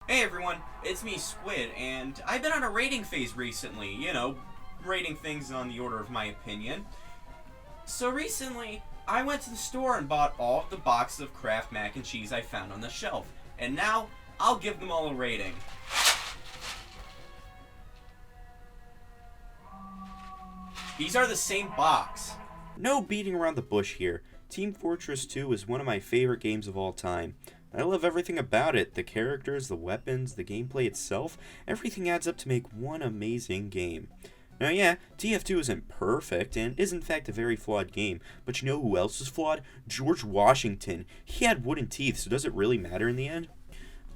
Hey everyone, it's me, Squid, and I've been on a rating phase recently, rating things on the order of my opinion. So recently, I went to the store and bought all of the boxes of Kraft mac and cheese I found on the shelf, and now I'll give them all a rating. These are the same box. No beating around the bush here. Team Fortress 2 is one of my favorite games of all time. I love everything about it. The characters, the weapons, the gameplay itself. Everything adds up to make one amazing game. Now yeah, TF2 isn't perfect and is in fact a very flawed game, but you know who else is flawed? George Washington. He had wooden teeth, so does it really matter in the end?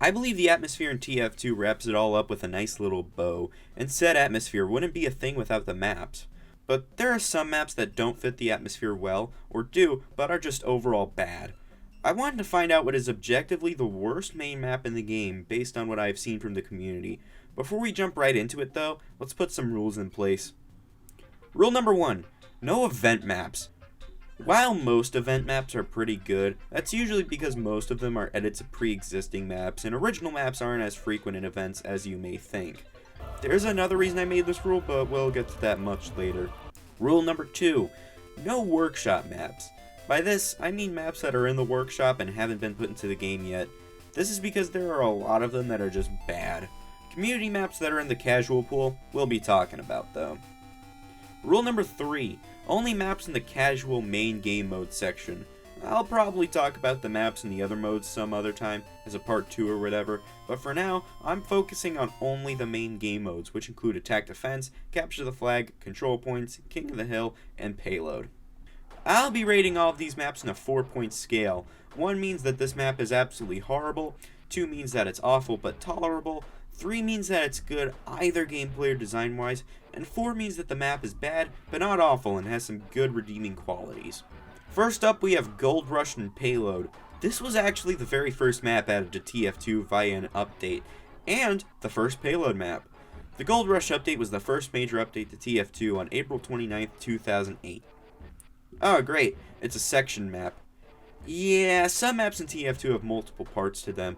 I believe the atmosphere in TF2 wraps it all up with a nice little bow, and said atmosphere wouldn't be a thing without the maps. But there are some maps that don't fit the atmosphere well, or do, but are just overall bad. I wanted to find out what is objectively the worst main map in the game based on what I have seen from the community. Before we jump right into it though, let's put some rules in place. Rule number 1, no event maps. While most event maps are pretty good, that's usually because most of them are edits of pre-existing maps, and original maps aren't as frequent in events as you may think. There's another reason I made this rule, but we'll get to that much later. Rule number 2, no workshop maps. By this, I mean maps that are in the workshop and haven't been put into the game yet. This is because there are a lot of them that are just bad. Community maps that are in the casual pool, we'll be talking about though. Rule number 3, only maps in the casual main game mode section. I'll probably talk about the maps in the other modes some other time, as a part 2 or whatever, but for now, I'm focusing on only the main game modes, which include Attack Defense, Capture the Flag, Control Points, King of the Hill, and Payload. I'll be rating all of these maps in a 4-point scale. 1 means that this map is absolutely horrible, 2 means that it's awful but tolerable, 3 means that it's good either gameplay or design-wise, and 4 means that the map is bad but not awful and has some good redeeming qualities. First up, we have Gold Rush and Payload. This was actually the very first map added to TF2 via an update, and the first Payload map. The Gold Rush update was the first major update to TF2 on April 29th, 2008. Oh great, it's a section map. Yeah, some maps in TF2 have multiple parts to them.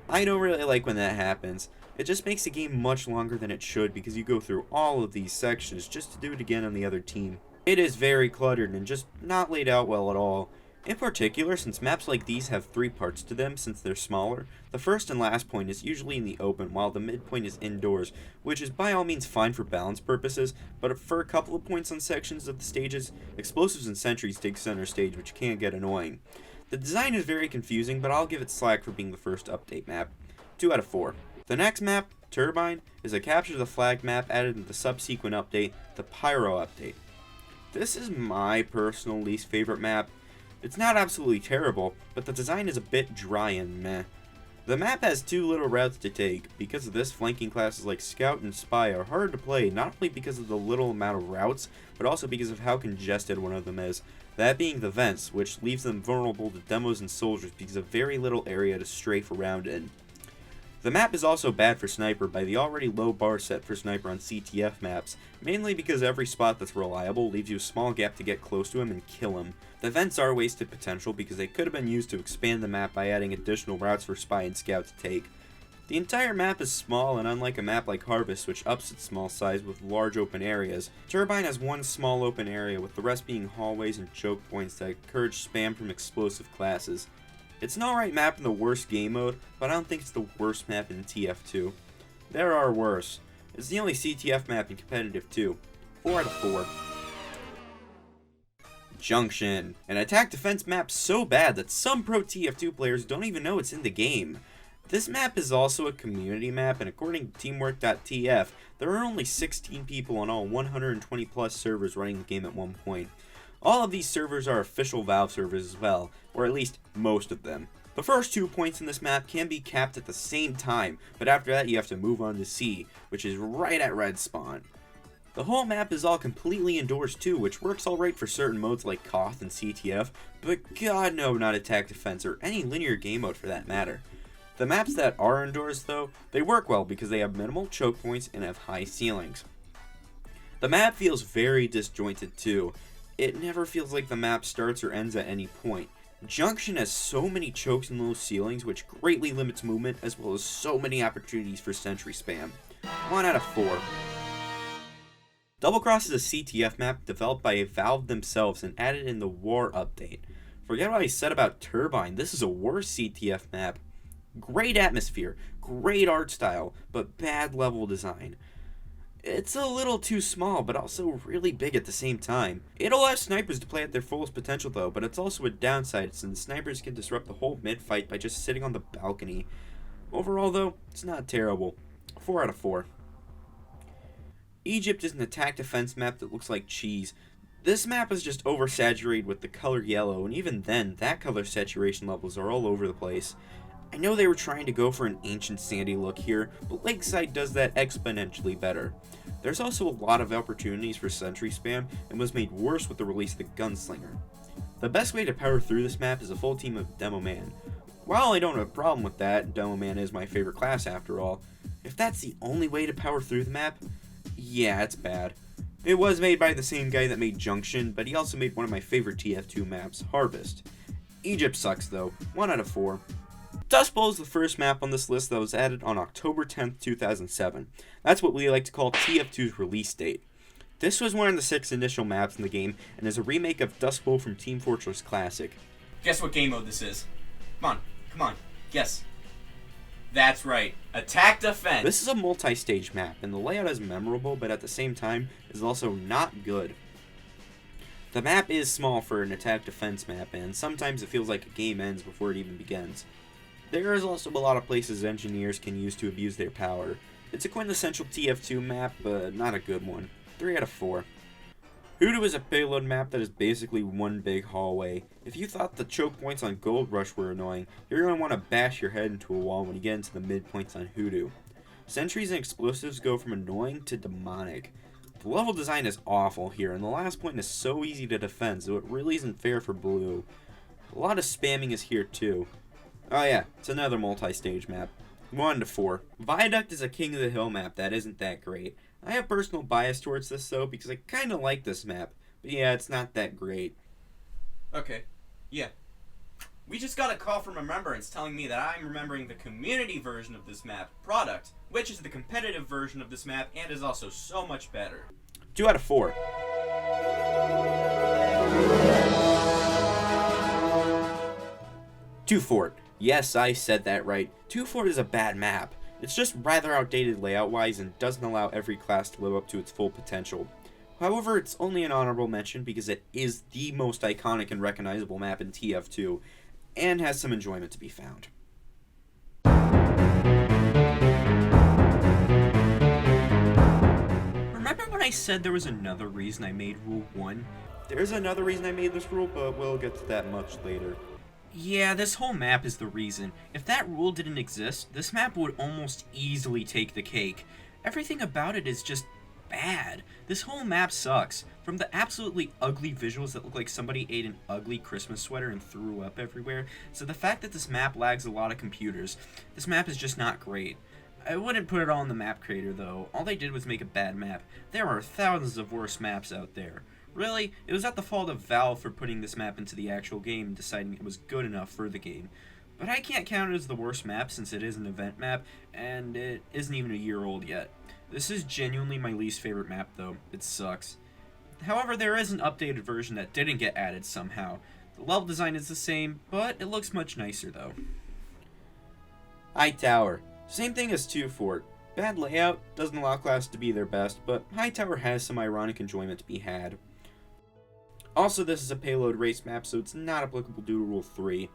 I don't really like when that happens. It just makes the game much longer than it should because you go through all of these sections just to do it again on the other team. It is very cluttered and just not laid out well at all. In particular, since maps like these have 3 parts to them since they're smaller, the first and last point is usually in the open while the midpoint is indoors, which is by all means fine for balance purposes, but for a couple of points on sections of the stages, explosives and sentries take center stage, which can get annoying. The design is very confusing, but I'll give it slack for being the first update map. 2 out of 4. The next map, Turbine, is a Capture the Flag map added in the subsequent update, the Pyro update. This is my personal least favorite map. It's not absolutely terrible, but the design is a bit dry and meh. The map has 2 little routes to take. Because of this, flanking classes like Scout and Spy are hard to play, not only because of the little amount of routes, but also because of how congested one of them is. That being the vents, which leaves them vulnerable to demos and soldiers because of very little area to strafe around in. The map is also bad for Sniper by the already low bar set for Sniper on CTF maps, mainly because every spot that's reliable leaves you a small gap to get close to him and kill him. The vents are wasted potential because they could have been used to expand the map by adding additional routes for Spy and Scout to take. The entire map is small, and unlike a map like Harvest, which ups its small size with large open areas, Turbine has 1 small open area, with the rest being hallways and choke points that encourage spam from explosive classes. It's an alright map in the worst game mode, but I don't think it's the worst map in TF2. There are worse. It's the only CTF map in competitive too. 4 out of 4. Junction, an attack defense map so bad that some pro TF2 players don't even know it's in the game. This map is also a community map, and according to teamwork.tf, there are only 16 people on all 120 plus servers running the game at one point. All of these servers are official Valve servers as well, or at least most of them. The first 2 points in this map can be capped at the same time, but after that you have to move on to C, which is right at red spawn. The whole map is all completely indoors too, which works alright for certain modes like Koth and CTF, but god no, not attack defense or any linear game mode for that matter. The maps that are indoors though, they work well because they have minimal choke points and have high ceilings. The map feels very disjointed too. It never feels like the map starts or ends at any point. Junction has so many chokes and low ceilings, which greatly limits movement, as well as so many opportunities for sentry spam. 1 out of 4. Double Cross is a CTF map developed by Valve themselves and added in the War update. Forget what I said about Turbine, this is a worse CTF map. Great atmosphere, great art style, but bad level design. It's a little too small, but also really big at the same time. It allows snipers to play at their fullest potential though, but it's also a downside since snipers can disrupt the whole mid-fight by just sitting on the balcony. Overall though, it's not terrible. 4 out of 4. Egypt is an attack defense map that looks like cheese. This map is just oversaturated with the color yellow, and even then, that color saturation levels are all over the place. I know they were trying to go for an ancient sandy look here, but Lakeside does that exponentially better. There's also a lot of opportunities for sentry spam, and was made worse with the release of the Gunslinger. The best way to power through this map is a full team of Demo Man. While I don't have a problem with that, Demo Man is my favorite class after all, if that's the only way to power through the map, yeah, it's bad. It was made by the same guy that made Junction, but he also made one of my favorite TF2 maps, Harvest. Egypt sucks though, 1 out of 4. Dust Bowl is the first map on this list that was added on October 10th, 2007. That's what we like to call TF2's release date. This was one of the 6 initial maps in the game, and is a remake of Dust Bowl from Team Fortress Classic. Guess what game mode this is? Come on, guess. That's right, attack defense. This is a multi-stage map, and the layout is memorable, but at the same time is also not good. The map is small for an attack defense map, and sometimes it feels like a game ends before it even begins. There is also a lot of places engineers can use to abuse their power. It's a quintessential TF2 map, but not a good one. 3 out of 4. Hoodoo is a payload map that is basically one big hallway. If you thought the choke points on Gold Rush were annoying, you're going to want to bash your head into a wall when you get into the mid points on Hoodoo. Sentries and explosives go from annoying to demonic. The level design is awful here, and the last point is so easy to defend, so it really isn't fair for Blue. A lot of spamming is here too. Oh yeah, it's another multi-stage map. 1 to 4. Viaduct is a King of the Hill map that isn't that great. I have personal bias towards this though because I kinda like this map, but yeah, it's not that great. Okay, yeah. We just got a call from Remembrance telling me that I'm remembering the community version of this map, Product, which is the competitive version of this map and is also so much better. 2 out of 4. Two Fort. Yes, I said that right. 2 Fort is a bad map. It's just rather outdated layout-wise and doesn't allow every class to live up to its full potential. However, it's only an honorable mention because it is the most iconic and recognizable map in TF2, and has some enjoyment to be found. Remember when I said there was another reason I made Rule 1? There's another reason I made this rule, but we'll get to that much later. Yeah, this whole map is the reason. If that rule didn't exist, this map would almost easily take the cake. Everything about it is just bad. This whole map sucks. From the absolutely ugly visuals that look like somebody ate an ugly Christmas sweater and threw up everywhere, so the fact that this map lags a lot of computers. This map is just not great. I wouldn't put it all on the map creator though. All they did was make a bad map. There are thousands of worse maps out there. Really, it was at the fault of Valve for putting this map into the actual game and deciding it was good enough for the game. But I can't count it as the worst map since it is an event map, and it isn't even a year old yet. This is genuinely my least favorite map though. It sucks. However, there is an updated version that didn't get added somehow. The level design is the same, but it looks much nicer though. High Tower. Same thing as 2 Fort. Bad layout, doesn't allow classes to be their best, but High Tower has some ironic enjoyment to be had. Also, this is a payload race map, so it's not applicable due to Rule 3.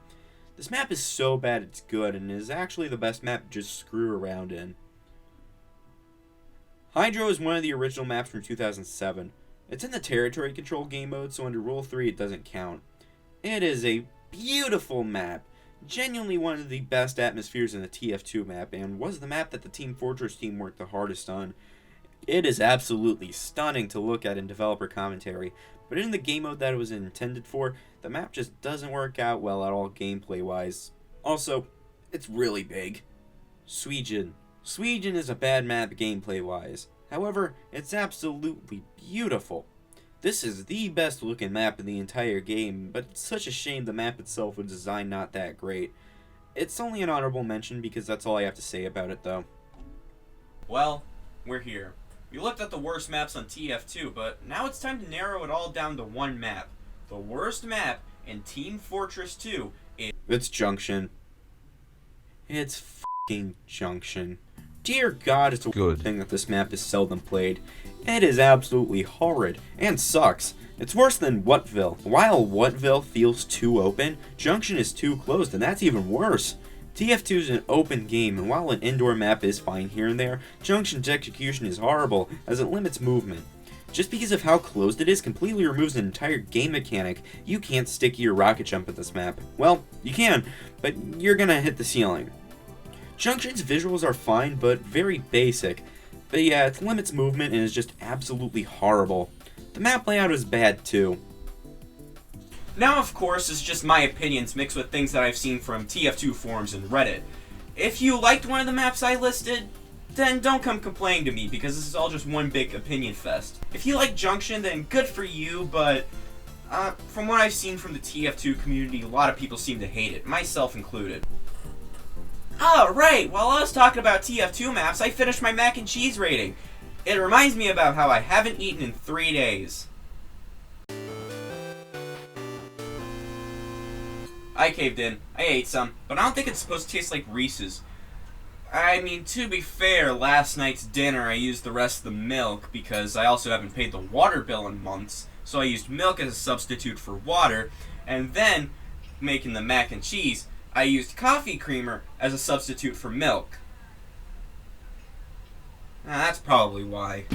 This map is so bad it's good, and is actually the best map to just screw around in. Hydro is one of the original maps from 2007. It's in the territory control game mode, so under Rule 3 it doesn't count. It is a beautiful map, genuinely one of the best atmospheres in the TF2 map, and was the map that the Team Fortress team worked the hardest on. It is absolutely stunning to look at in developer commentary, but in the game mode that it was intended for, the map just doesn't work out well at all gameplay-wise. Also, it's really big. Sweden. Sweden is a bad map gameplay-wise. However, it's absolutely beautiful. This is the best looking map in the entire game, but it's such a shame the map itself was designed not that great. It's only an honorable mention because that's all I have to say about it though. Well, we're here. We looked at the worst maps on TF2, but now it's time to narrow it all down to one map. The worst map in Team Fortress 2 is... It's Junction. It's f***ing Junction. Dear God, it's a good thing that this map is seldom played. It is absolutely horrid, and sucks. It's worse than Whatville. While Whatville feels too open, Junction is too closed, and that's even worse. TF2 is an open game, and while an indoor map is fine here and there, Junction's execution is horrible, as it limits movement. Just because of how closed it is completely removes an entire game mechanic. You can't stick your rocket jump at this map. Well, you can, but you're gonna hit the ceiling. Junction's visuals are fine, but very basic. But yeah, it limits movement and is just absolutely horrible. The map layout is bad too. Now, of course, it's just my opinions mixed with things that I've seen from TF2 forums and Reddit. If you liked one of the maps I listed, then don't come complaining to me, because this is all just one big opinion fest. If you like Junction, then good for you, but from what I've seen from the TF2 community, a lot of people seem to hate it, myself included. Oh, right, while I was talking about TF2 maps, I finished my mac and cheese rating. It reminds me about how I haven't eaten in 3 days. I caved in. I ate some, but I don't think it's supposed to taste like Reese's. I mean, to be fair, last night's dinner I used the rest of the milk because I also haven't paid the water bill in months, so I used milk as a substitute for water, and then, making the mac and cheese, I used coffee creamer as a substitute for milk. That's probably why.